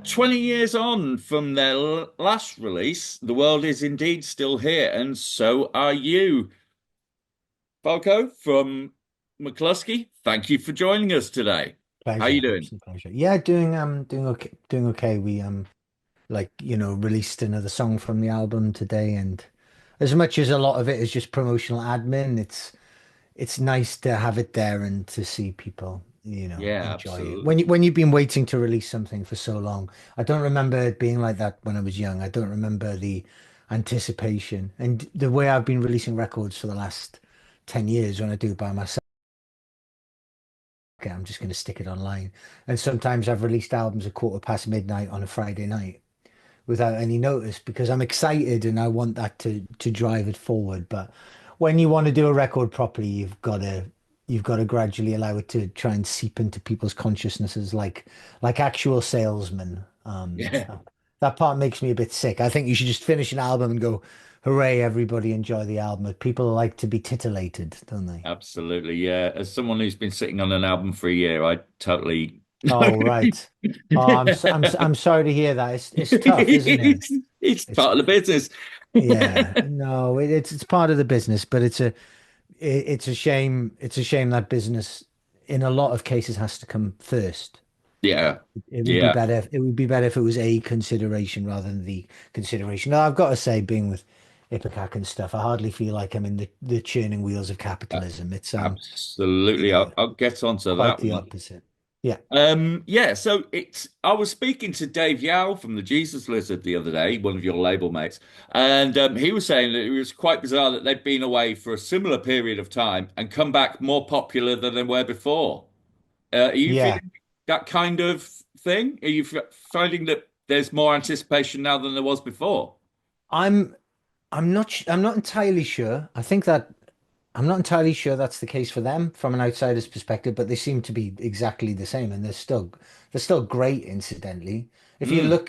20 years on from their last release, the world is indeed still here, and so are you. Falco from Mclusky, thank you for joining us today. How you Pleasure, doing? absolute pleasure. Yeah, doing okay, doing okay. We released another song from the album today, and as much as a lot of it is just promotional admin, it's nice to have it there and to see people, Yeah, enjoy it. absolutely. When you've been waiting to release something for so long. I don't remember it being like that when I was young. I don't remember the anticipation and the way I've been releasing records for the last 10 years when I do it by myself. Okay, I'm just going to stick it online. And sometimes I've released albums at midnight on a Friday night without any notice because I'm excited and I want that to drive it forward. But when you want to do a record properly, you've got to gradually allow it to try and seep into people's consciousnesses like actual salesmen. Yeah, That part makes me a bit sick. I think you should just finish an album and go, hooray, everybody enjoy the album. People like to be titillated, don't they? absolutely. Yeah, as someone who's been sitting on an album for a year, I totally. Oh, right. Oh, I'm sorry to hear that. It's tough, isn't it? It's It's part of the business. yeah. No, it's part of the business, but it's a shame. It's a shame that business in a lot of cases has to come first. Yeah, It would be yeah. better. It would be better if it was a consideration rather than the consideration. Now, I've got to say, being with Ipecac and stuff, I hardly feel like I'm in the churning wheels of Uh, capitalism. It's Absolutely. yeah, I'll get onto quite that the one. opposite. Yeah. Yeah, so I was speaking to Dave Yao from the Jesus Lizard the other day, one of your label mates, and he was saying that it was quite bizarre that they'd been away for a similar period of time and come back more popular than they were before. Are you Yeah. feeling that kind of thing? Are you finding that there's more anticipation now than there was before? I'm I'm not entirely sure. I'm not entirely sure that's the case for them from an outsider's perspective, but they seem to be exactly the same, and they're still great, incidentally. Mm,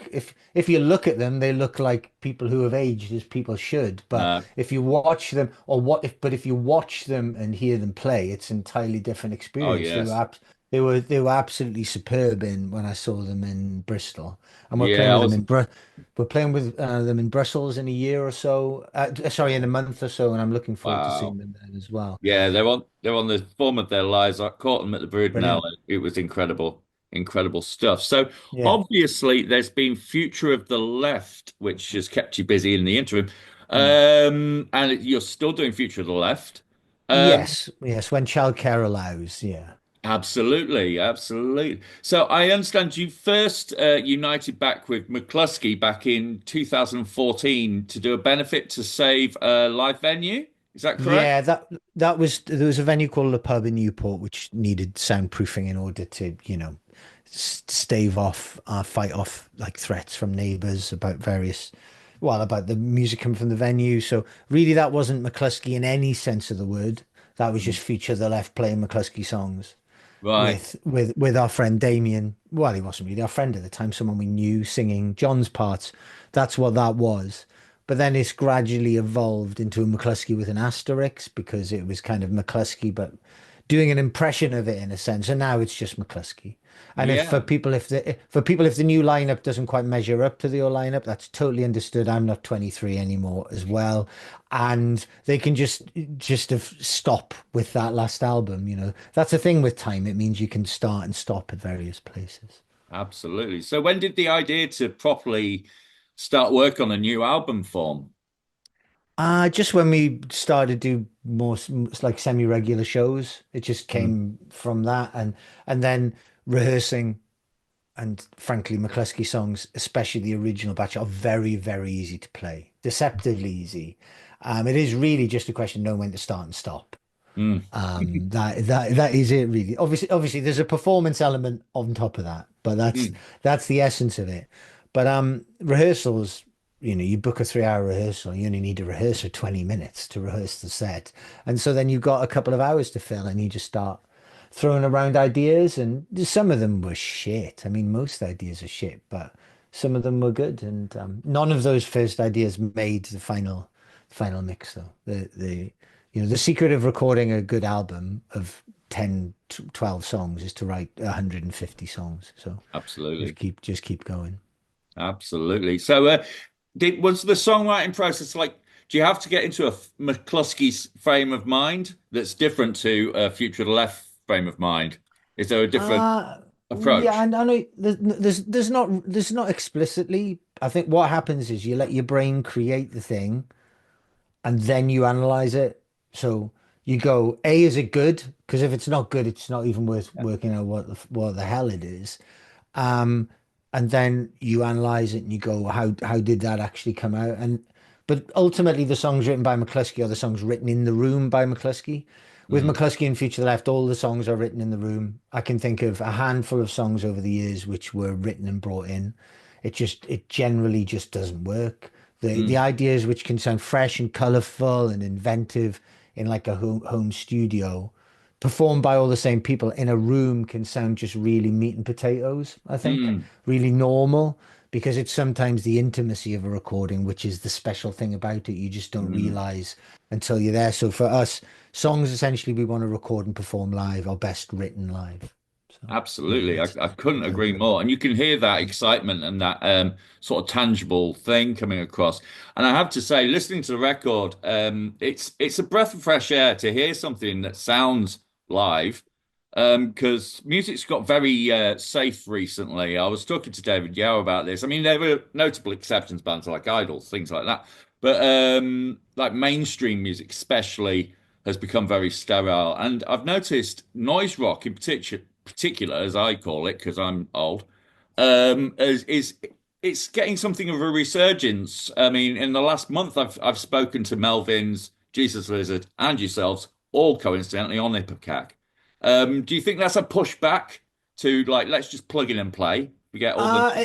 If you look at them, they look like people who have aged as people should. But no. if you watch them, if you watch them and hear them play, it's an entirely different Oh, experience. yes. They were absolutely superb in when I saw them in Bristol, and Yeah, I was. we're playing with them in Brussels in a year or so. Sorry, in a month or so, and I'm looking forward to seeing Wow. them then as well. Yeah, they're on the form of their lives. I caught them at the Brudenell. Brilliant. It was incredible, incredible stuff. So Yeah. obviously, there's been Future of the Left, which has kept you busy in the interim, Mm. and you're still doing Future of the Left. Um, Yes, yes, when childcare allows. Yeah. Absolutely, absolutely. So I understand you first united back with Mclusky back in 2014 to do a benefit to save a live venue. Is that correct? Yeah, that was there was a venue called the Pub in Newport which needed soundproofing in order to, stave off, fight off like threats from neighbors about about the music coming from the venue. So really, that wasn't McCluskey in any sense of the word. That was Mm. just Future the Left playing McCluskey songs Right. with our friend Damien. Well, he wasn't really our friend at the time, someone we knew singing John's parts. That's what that was. But then it's gradually evolved into a McCluskey with an asterisk because it was kind of McCluskey, but doing an impression of it in a sense. And now it's just McCluskey. And if Yeah. for people if the new lineup doesn't quite measure up to the old lineup, that's totally understood. I'm not 23 anymore as well, and they can just have stop with that last album. That's the thing with time. It means you can start and stop at various places. Absolutely. So when did the idea to properly start work on a new album form? Just when we started to do more like semi-regular shows, it just Mm. came from that, and then rehearsing. And frankly, McCluskey songs, especially the original batch, are very, very easy to play, deceptively easy. It is really just a question of knowing when to start and stop. Mm. That is it really. Obviously, there's a performance element on top of that, but Mm. that's the essence of it. But rehearsals, you book a 3 hour rehearsal, you only need to rehearse for 20 minutes to rehearse the set. And so then you've got a couple of hours to fill and you just start throwing around ideas, and some of them were shit. I mean, most ideas are shit, but some of them were good. And none of those first ideas made the final mix though. The secret of recording a good album of 10 12 songs is to write 150 songs. So Absolutely. just keep going. Absolutely. So, was the songwriting process like? Do you have to get into a Mclusky's frame of mind that's different to a Future of the Left frame of mind? Is there a different Yeah, approach? and I know there's not explicitly. I think what happens is you let your brain create the thing and then you analyze it. So you go, A, is it good? Because if it's not good, it's not even worth Yeah. working out what the hell it is. Um, and then you analyze it and you go, how did that actually come out? And but ultimately, the songs written by Mclusky are the songs written in the room by Mclusky. With Mm, Mclusky and Future Left, all the songs are written in the room. I can think of a handful of songs over the years which were written and brought in. It generally just doesn't work. The mm, ideas which can sound fresh and colorful and inventive in like a home studio performed by all the same people in a room can sound just really meat and potatoes, I think, mm, really normal because it's sometimes the intimacy of a recording, which is the special thing about it. You just don't mm. realize until you're there. So for us, songs essentially we want to record and perform live are best written live. So yeah, Absolutely. I couldn't that's agree it. more. And you can hear that excitement and that sort of tangible thing coming across. And I have to say, listening to the record, it's a breath of fresh air to hear something that sounds live. Because music's got very safe recently. I was talking to David Yao about this. I mean, there were notable exceptions, bands like Idols, things like that. But like mainstream music, especially, has become very sterile. And I've noticed noise rock in particular, as I call it, because I'm old, is it's getting something of a resurgence. I mean, in the last month, I've spoken to Melvin's, Jesus Lizard, and yourselves, all coincidentally on Ipecac. Do you think that's a pushback to like let's just plug in and play? We get all the. Uh,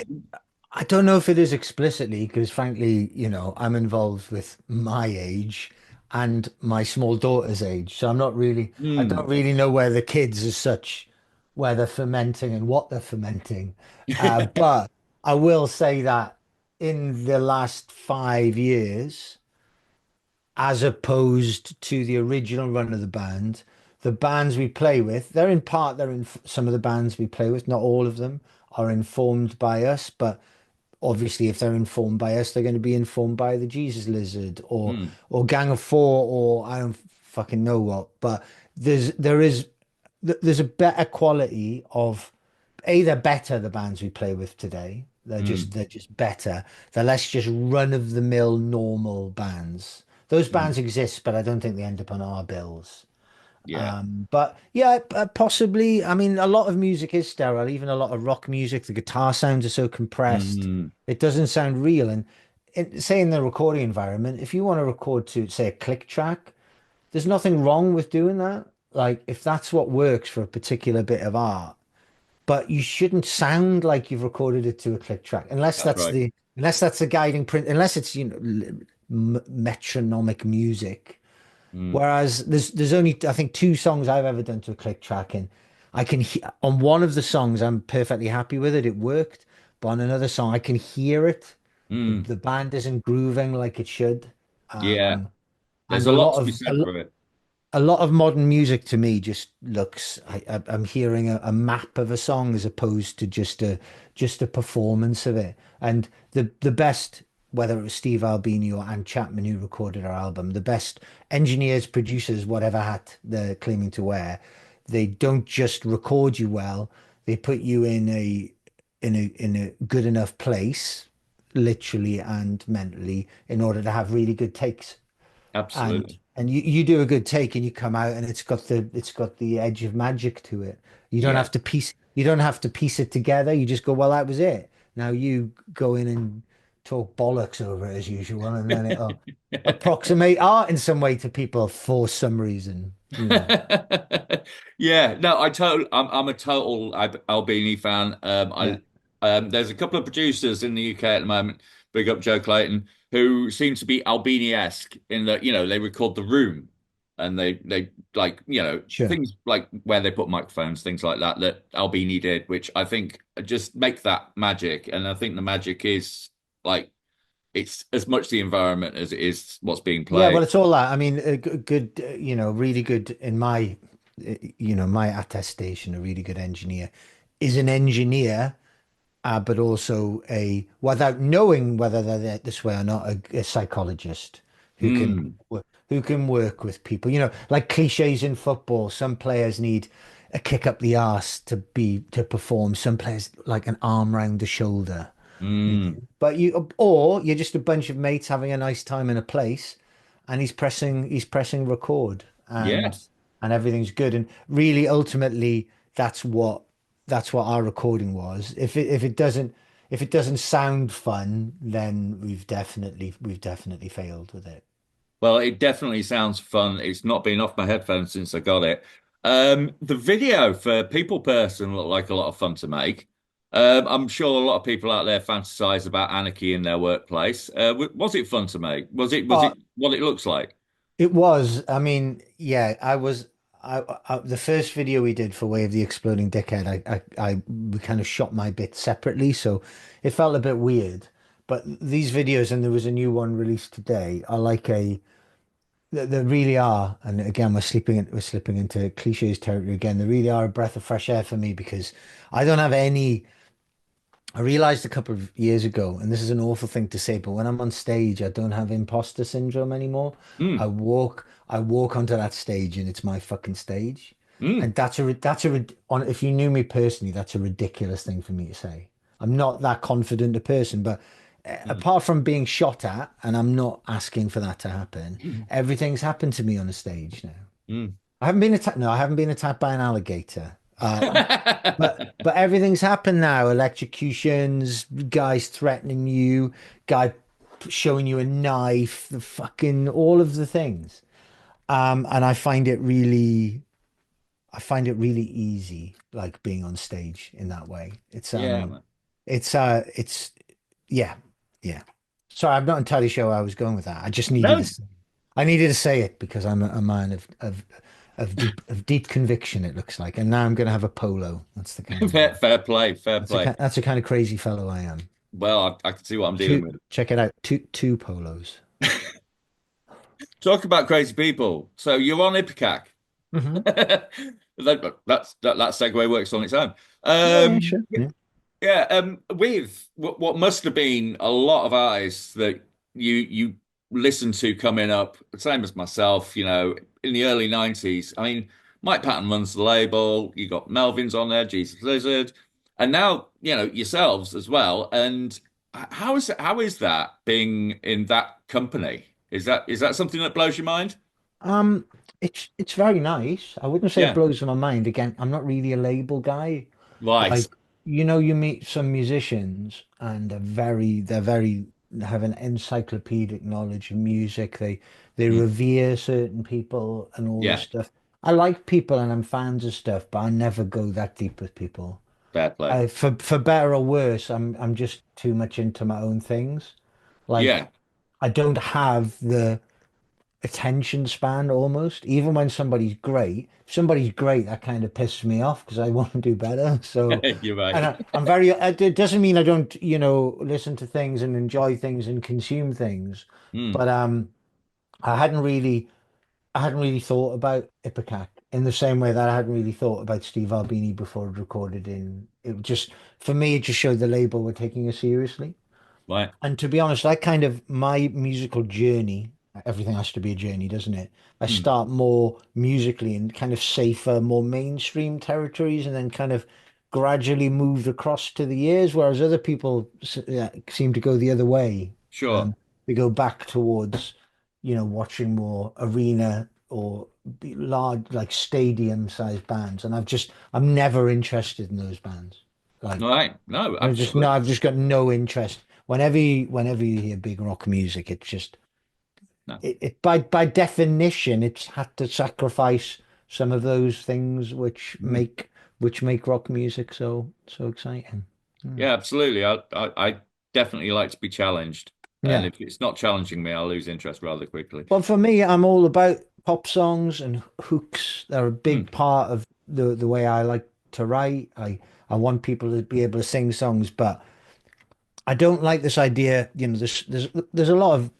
I don't know if it is explicitly, because frankly, I'm involved with my age and my small daughter's age. So I don't Hmm. really know where the kids as such, where they're fermenting and what they're fermenting. But I will say that in the last 5 years, as opposed to the original run of the bands we play with, they're in some of the bands we play with, not all of them are informed by us, but obviously if they're informed by us, they're going to be informed by the Jesus Lizard Hmm. or Gang of Four or I don't fucking know what. But there's a better quality of they're better the bands we play with today. Hmm. They're just better. They're less just run of the mill normal bands. Those Hmm. bands exist, but I don't think they end up on our bills. Yeah. But yeah, possibly. I mean, a lot of music is sterile, even a lot of rock music. The guitar sounds are so compressed, Hmm. it doesn't sound real. And say in the recording environment, if you want to record to, say, a click track, there's nothing wrong with doing that. Like, if that's what works for a particular bit of art, but you shouldn't sound like you've recorded it to a click track That's right. unless that's the guiding print, unless it's, metronomic music. Hmm. Whereas there's only I think two songs I've ever done to a click track, and I can on one of the songs I'm perfectly happy with it. It worked, but on another song I can hear it. Hmm. The band isn't grooving like it should. Yeah. There's And a lot to be said for it. a lot of modern music to me just looks I'm hearing a map of a song as opposed to just a performance of it. And the best, whether it was Steve Albini or Ann Chapman who recorded our album, the best engineers, producers, whatever hat they're claiming to wear, they don't just record you well, they put you in a good enough place, literally and mentally, in order to have really good takes. Absolutely. And you do a good take and you come out and it's got the edge of magic to it. Yeah. You don't have to piece it together. You just go, well, that was it. Now you go in and talk bollocks over it as usual, and then it'll approximate art in some way to people for some reason. Yeah, no, I'm a total Albini fan. Yeah, There's a couple of producers in the UK at the moment, big up Joe Clayton, who seem to be Albini-esque in that, they record the room and they like, sure. things like where they put microphones, things like that that Albini did, which I think just make that magic. And I think the magic is like it's as much the environment as it is what's being Yeah, played. well, it's all that. I mean, a good, really good in my attestation, a really good engineer is an engineer but also without knowing whether they're this way or not, a psychologist who can Mm, who can work with people. You know, like cliches in football. Some players need a kick up the arse to perform. Some players like an arm round the shoulder. You know, mm, but or you're just a bunch of mates having a nice time in a place, and he's pressing record, yes. and everything's good. And really, ultimately, that's what our recording was. If it doesn't sound fun, then we've definitely failed with it. Well, it definitely sounds fun. It's not been off my headphones since I got it. The video for People Person looked like a lot of fun to make. I'm sure a lot of people out there fantasize about anarchy in their workplace. Was it fun to make? Was it Oh, what it looks like? it was. I mean, yeah, I was. The first video we did for Way of the Exploding Dickhead, we kind of shot my bit separately, so it felt a bit weird. But these videos, and there was a new one released today, are like they really are. And again, we're slipping into cliches territory again. They really are a breath of fresh air for me because I don't have any. I realized a couple of years ago, and this is an awful thing to say, but when I'm on stage, I don't have imposter syndrome anymore. I Mm, walk, I walk onto that stage, and it's my fucking stage. mm, And if you knew me personally, that's a ridiculous thing for me to say. I'm not that confident a person, but mm, apart from being shot at, and I'm not asking for that to happen, mm, everything's happened to me on a stage now. mm. I haven't been attacked. No, I haven't been attacked by an alligator. But everything's happened now. Electrocutions, guys threatening you, guy showing you a knife, the fucking all of the things. And I find it really easy, like being on stage in that way. Yeah, man. It's yeah, yeah. Sorry, I'm not entirely sure where I was going with that. I just needed No, to say it because I'm a man of deep conviction, it looks like. And now I'm going to have a polo. That's the kind of fair play, fair that's a play. that's the kind of crazy fellow I am. Well, I can see what I'm dealing Two, with. check it out. Two polos. Talk about crazy people. So you're on Ipecac. Hmm. That segue works on its own. Yeah, yeah, Um, sure. Yeah. yeah, with what must have been a lot of artists that you listened to coming up, same as myself, in the early 90s. I mean, Mike Patton runs the label, you got Melvin's on there, Jesus Lizard, and now, yourselves as well. And how is that being in that company? Is that something that blows your mind? Um, it's very nice. I wouldn't say it Yeah, blows my mind. Again, I'm not really a label guy. right. Like, you meet some musicians and they're very have an encyclopedic knowledge of music. They Mm, revere certain people and all this yeah, stuff. I like people and I'm fans of stuff, but I never go that deep with people. fair play. For better or worse, I'm just too much into my own things. Like Yeah. I don't have the attention span almost. Even when if somebody's great, that kind of pisses me off because I want to do better. So, You're and right. I'm very, it doesn't mean I don't, listen to things and enjoy things and consume things. Mm, But I hadn't really, I hadn't really thought about Ipecac in the same way that I hadn't really thought about Steve Albini before it recorded for me, it just showed the label were taking us seriously. right. And to be honest, I kind of my musical journey, everything has to be a journey, doesn't it? I Mm, start more musically in kind of safer, more mainstream territories, and then kind of gradually moved across to the years, whereas other people yeah, seem to go the other way. sure. They go back towards, watching more arena or large, like stadium-sized bands, and I'm never interested in those bands. All Like, right. No, I just no, absolutely. I've just got no interest. Whenever you hear big rock music, it's just No. by definition, it's had to sacrifice some of those things which Mm. make rock music so exciting. Mm. Yeah, absolutely. I definitely like to be challenged. And Yeah. if it's not challenging me, I'll lose interest rather quickly. Well, for me, I'm all about pop songs and hooks. They're a Mm, big part of the way I like to write. I want people to be able to sing songs, but I don't like this idea. There's a lot of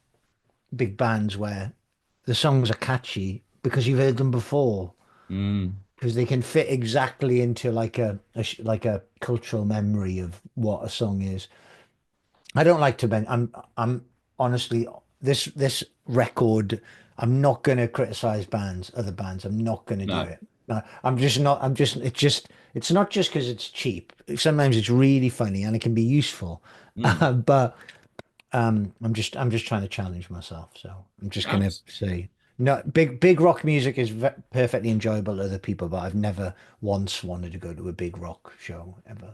big bands where the songs are catchy because you've heard them before. mm. because they can fit exactly into like like a cultural memory of what a song is. I don't like to bend. I'm honestly this record. I'm not going to criticize other bands. I'm not going to do No. it. I'm just not. It's not just because it's cheap. Sometimes it's really funny and it can be useful. Mm. But I'm just trying to challenge myself. So I'm just going to Abs- say no. Big rock music is ve perfectly enjoyable to other people, but I've never once wanted to go to a big rock show ever.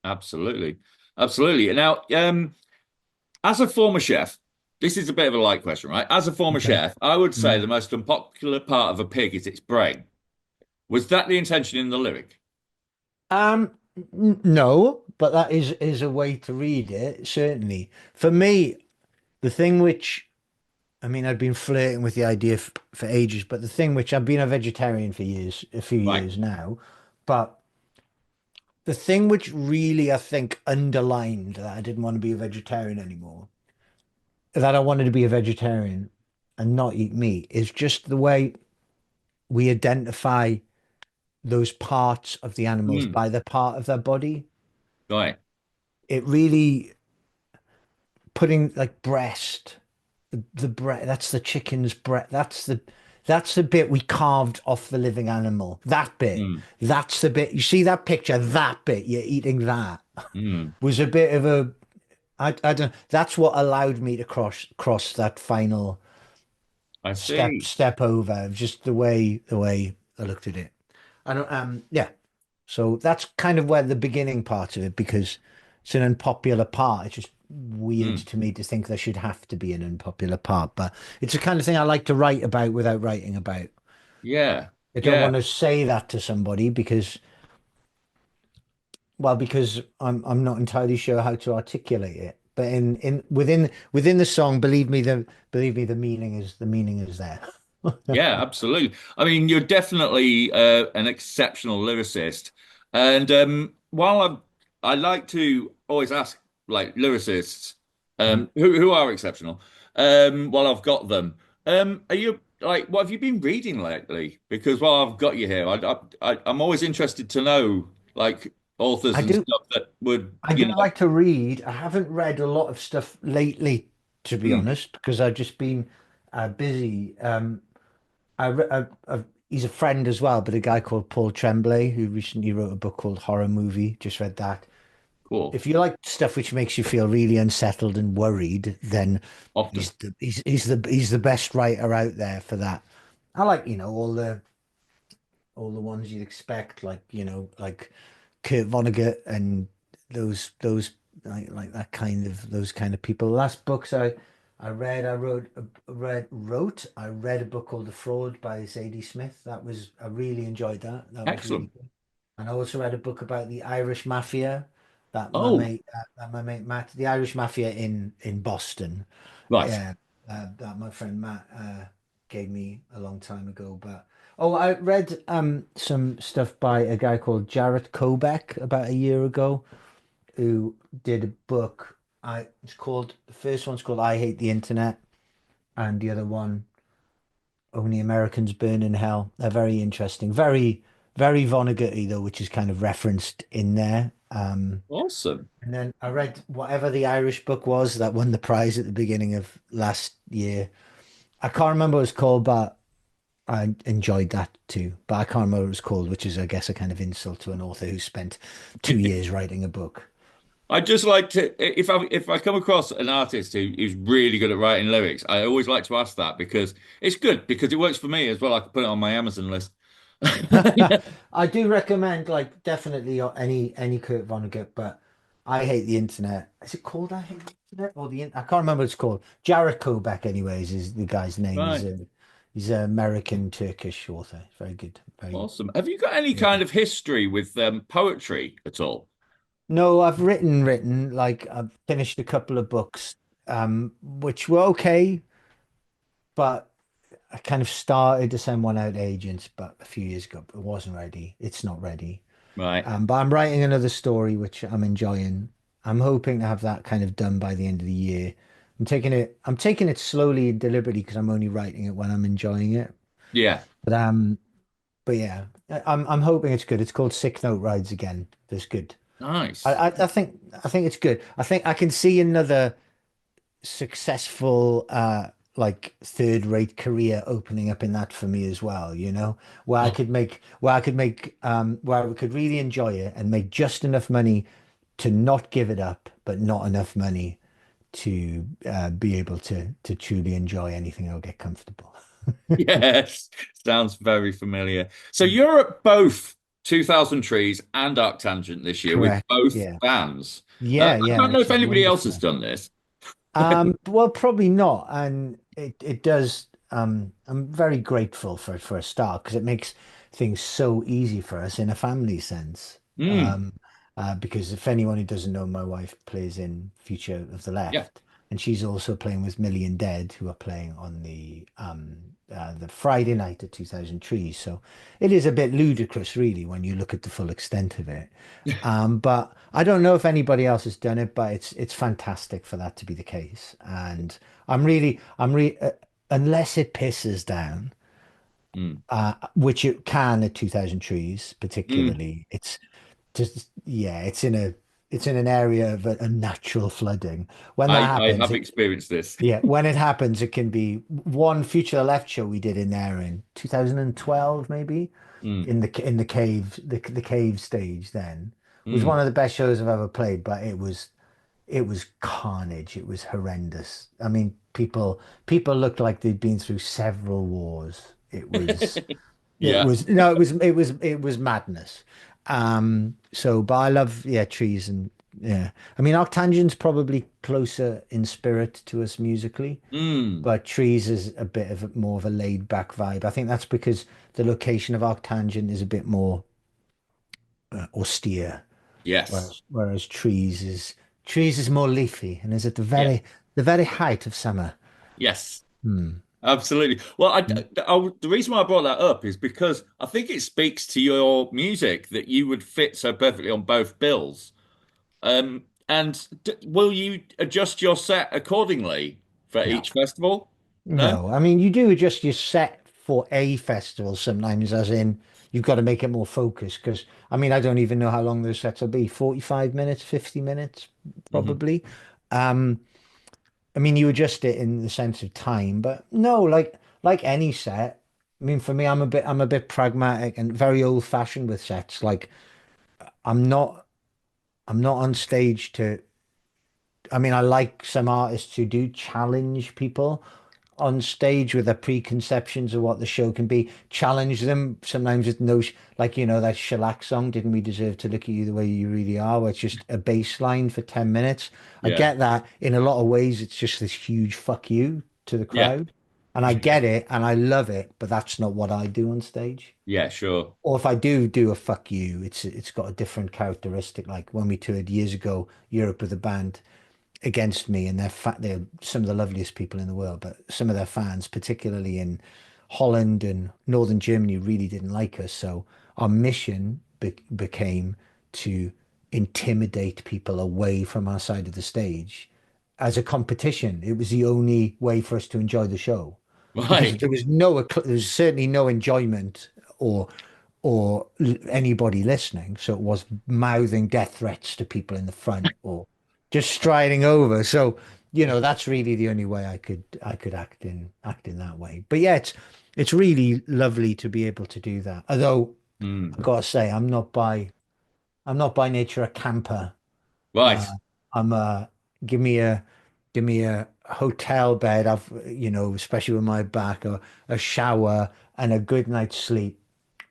Absolutely. Absolutely. Now, as a former chef, this is a bit of a light question, right? As a former Okay. chef, I would say Mm. the most unpopular part of a pig is its brain. Was that the intention in the lyric? No, but that is a way to read it, certainly. For me, the thing which I mean, I've been flirting with the idea for ages, but the thing which I've been a vegetarian for years, a few Right. years now, but the thing which really I think underlined that I didn't want to be a vegetarian anymore, that I wanted to be a vegetarian and not eat meat, is just the way we identify those parts of the animals Mm. by the part of their body. Right. It really putting like breast, the breast, that's the chicken's breast, that's the bit we carved off the living animal. That bit, Mm. that's the bit. You see that picture, that bit, you're eating that Mm. was a bit of a I don't that's what allowed me to cross that final I see. step over, just the way I looked at it. I don't yeah. So that's kind of where the beginning part of it, because it's an unpopular part. It's just weird Mm. to me to think there should have to be an unpopular part, but it's the kind of thing I like to write about without writing about. Yeah. I don't Yeah. want to say that to somebody because, well, because I'm not entirely sure how to articulate it. But in within the song, believe me, the meaning is there. Yeah, absolutely. I mean, you're definitely an exceptional lyricist. And while I like to always ask like lyricists who are exceptional, while I've got them, are you like what have you been reading lately? Because while I've got you here, I'm always interested to know like authors I and do stuff that would, I do like to read. I haven't read a lot of stuff lately, to be mm, honest, because I've just been busy. He's a friend as well, but a guy called Paul Tremblay, who recently wrote a book called Horror Movie. Just read that. cool. If you like stuff which makes you feel really unsettled and worried, then Often. he's the best writer out there for that. I like, all the ones you'd expect, like, like Kurt Vonnegut and those like that kind of those kind of people. Last books I read, I read a book called The Fraud by Zadie Smith. I really enjoyed that. That was Excellent. really good. And I also read a book about the Irish Mafia Oh, that my mate Matt, the Irish Mafia in Boston. right. Yeah, that my friend Matt gave me a long time ago. But oh, I read some stuff by a guy called Jarrett Kobeck about a year ago, who did a book. It's called the first one's called I Hate the Internet, and the other one Only Americans Burn in Hell. They're very interesting, very Vonnegut-y though, which is kind of referenced in there. Awesome. And then I read whatever the Irish book was that won the prize at the beginning of last year. I can't remember what it's called, but I enjoyed that too. But I can't remember what it's called, which is, I guess, a kind of insult to an author who spent 2 years writing a book. I just like to if I come across an artist who's really good at writing lyrics, I always like to ask that because it's good because it works for me as well. I can put it on my Amazon list. I do recommend, like, definitely any Kurt Vonnegut, but I Hate the Internet. Is it called I Hate the Internet or I can't remember what it's called. Jared Kobeck, anyways, is the guy's name. Right. He's an American Turkish author. Very good. Very Awesome. Have you got any very kind good. of history with poetry at all? No, I've written, like I've finished a couple of books, which were okay, but I kind of started to send one out to agents, but a few years ago, it wasn't ready. It's not ready. Right. But I'm writing another story, which I'm enjoying. I'm hoping to have that kind of done by the end of the year. I'm taking it slowly and deliberately because I'm only writing it when I'm enjoying it. Yeah. But But yeah, I'm hoping it's good. It's called Sick Note Rides again. It's good. Nice. I think it's good. I think I can see another successful like third-rate career opening up in that for me as well, you know, where I could really enjoy it and make just enough money to not give it up, but not enough money to be able to truly enjoy anything or get comfortable. Yes, sounds very familiar. So you're at both 2000 Trees and Arctangent this year with Correct. both Yeah. bands. Yeah, I yeah, don't know which if is anybody else wonderful. has done this. Well, probably not, and it does. I'm very grateful for a start because it makes things so easy for us in a family sense. Mm, Because if anyone who doesn't know, my wife plays in Future of the yeah. Left, and she's also playing with Millie and Dead, who are playing on the Friday night at 2000 Trees. So it is a bit ludicrous, really, when you look at the full extent of it. But I don't know if anybody else has done it, but it's fantastic for that to be the case. And I'm really, unless it pisses down, Mm, which it can at 2000 Trees, mm. particularly, it's just, yeah, it's in an area of a natural flooding. When that I happens, have experienced this. yeah, when it happens, it can be one Future Left show we did in there in 2012, maybe Mm, in the cave, the cave stage then was mm. one of the best shows I've ever played, but it was carnage. It was horrendous. I mean, people looked like they'd been through several wars. It Yeah. was no, it was madness. So but I love, yeah, trees and yeah. I mean, Arctangel's probably closer in spirit to us musically, Mm. but trees is a bit of more of a laid back vibe. I think that's because the location of Arctangent is a bit more austere, Yes. whereas trees is more leafy and is at Yeah. the very height of summer. Yes. Hmm. Absolutely. Well, the reason why I brought that up is because I think it speaks to your music that you would fit so perfectly on both bills. And will you adjust your set accordingly for No, each festival? No? no. I mean, you do adjust your set for a festival sometimes, as in you've got to make it more focused. Because I mean, I don't even know how long those sets will be. 45 minutes, 50 minutes, Hmm. probably. Um, I mean, you adjust it in the sense of time, but no, like any set. I mean, for me, I'm a bit pragmatic and very old fashioned with sets. Like I'm not I'm not on stage to. I mean, I like some artists who do challenge people on stage with their preconceptions of what the show can be, challenge them sometimes with no, like, you know, that shellac song, Didn't We Deserve to Look at You the Way You Really Are, where it's just a bass line for 10 minutes. I Yeah. get that in a lot of ways, it's just this huge fuck you to the Yeah. crowd. And I get it and I love it, but that's not what I do on stage. Yeah, sure. Or if I do a fuck you, it's got a different characteristic. Like when we toured years ago, Europe with a band against me, and they're some of the loveliest people in the world, but some of their fans, particularly in Holland and Northern Germany, really didn't like us. So our mission became to intimidate people away from our side of the stage as a competition. It was the only way for us to enjoy the show because Right. there was certainly no enjoyment or anybody listening. So it was mouthing death threats to people in the front or just striding over. So, you know, that's really the only way I could act in that way. But yeah, it's really lovely to be able to do that. Although Hmm. I've got to say, I'm not by nature a camper. Uh, Right. I'm give me a give me a hotel bed. I've, you know, especially with my back, a shower and a good night's sleep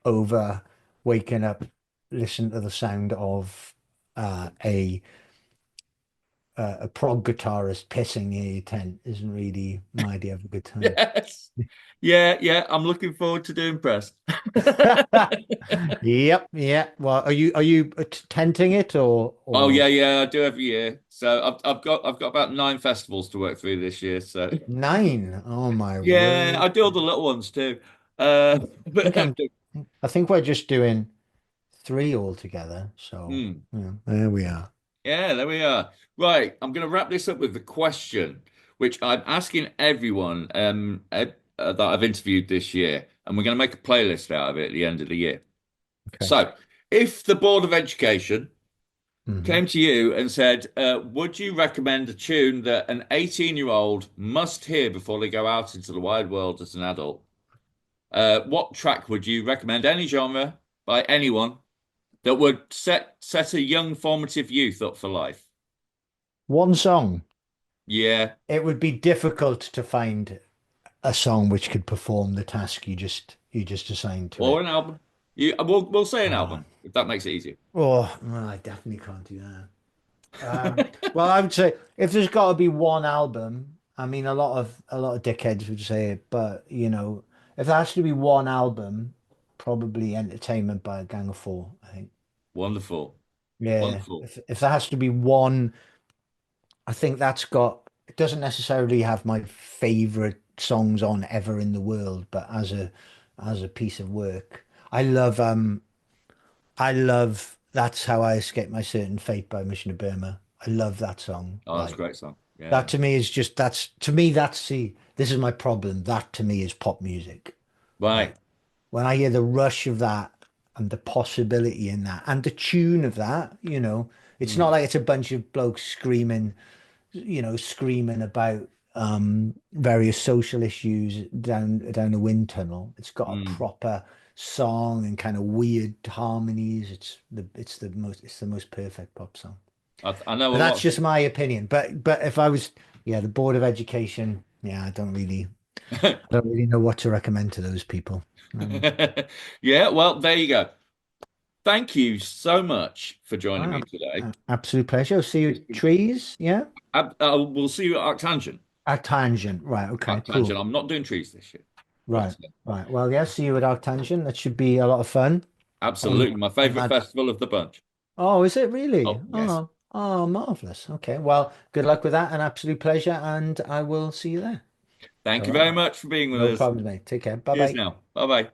over waking up, listen to the sound of uh, a a prog guitarist pissing near your tent isn't really my idea of a good time. Yes. Yeah, yeah. I'm looking forward to doing press. Yep, yeah. Well, are you tenting it Oh or yeah, yeah, I do every year. So I've got about 9 festivals to work through this year. So nine? Oh my yeah, word. I do all the little ones too. I think But I think we're just doing three altogether. So hmm, yeah, there we are. yeah, there we are. Right, I'm going to wrap this up with the question, which I'm asking everyone that I've interviewed this year. and we're going to make a playlist out of it at the end of the year. Okay. So, if the Board of Education Hmm. came to you and said, would you recommend a tune that an 18-year-old must hear before they go out into the wide world as an adult? What track would you recommend? Any genre by anyone that would set a young formative youth up for life? One song. Yeah, It would be difficult to find a song which could perform the task you just assigned to or it. an album. We'll say an Oh, album if that makes it easier. oh, no, I definitely can't do that. Well, I would say if there's got to be one album, I mean, a lot of dickheads would say it, but if there has to be one album, probably Entertainment by a Gang of Four, I think. Wonderful, Yeah, wonderful. if there has to be one, I think that's got. It doesn't necessarily have my favorite songs on ever in the world, but as a piece of work, I love That's How I Escape My Certain Fate by Mission of Burma. I love that song. Oh, that's a Like great song. Yeah. that to me is just that's to me that's the this is my problem. That to me is pop music. Right. Like when I hear the rush of that and the possibility in that and the tune of that, it's not Mm, like it's a bunch of blokes screaming about various social issues down a wind tunnel. It's got a mm. proper song and kind of weird harmonies. It's the most perfect pop song. I know But a lot that's of just my opinion. But if I was, yeah, the Board of Education, yeah, people. I don't really know what to recommend to those people. Yeah, well, there you go. Thank you so much for joining me Wow, today. absolute pleasure. See you It's at been, trees. Yeah. we'll see you at Arctangent. At Tangent. Right. Okay. Arctangent. Cool. I'm not doing trees this year, but Right. Right. Well, yeah. See you at Arctangent. That should be a lot of fun. On absolutely my on favorite that. festival of the bunch. Oh, is it really? Oh, yes. Oh, marvelous. Okay. Well, good luck with that. An absolute pleasure, and I will see you there. Thank All you right. very much for being with No us. problems, mate. Take care. Bye Cheers bye. now. Bye bye.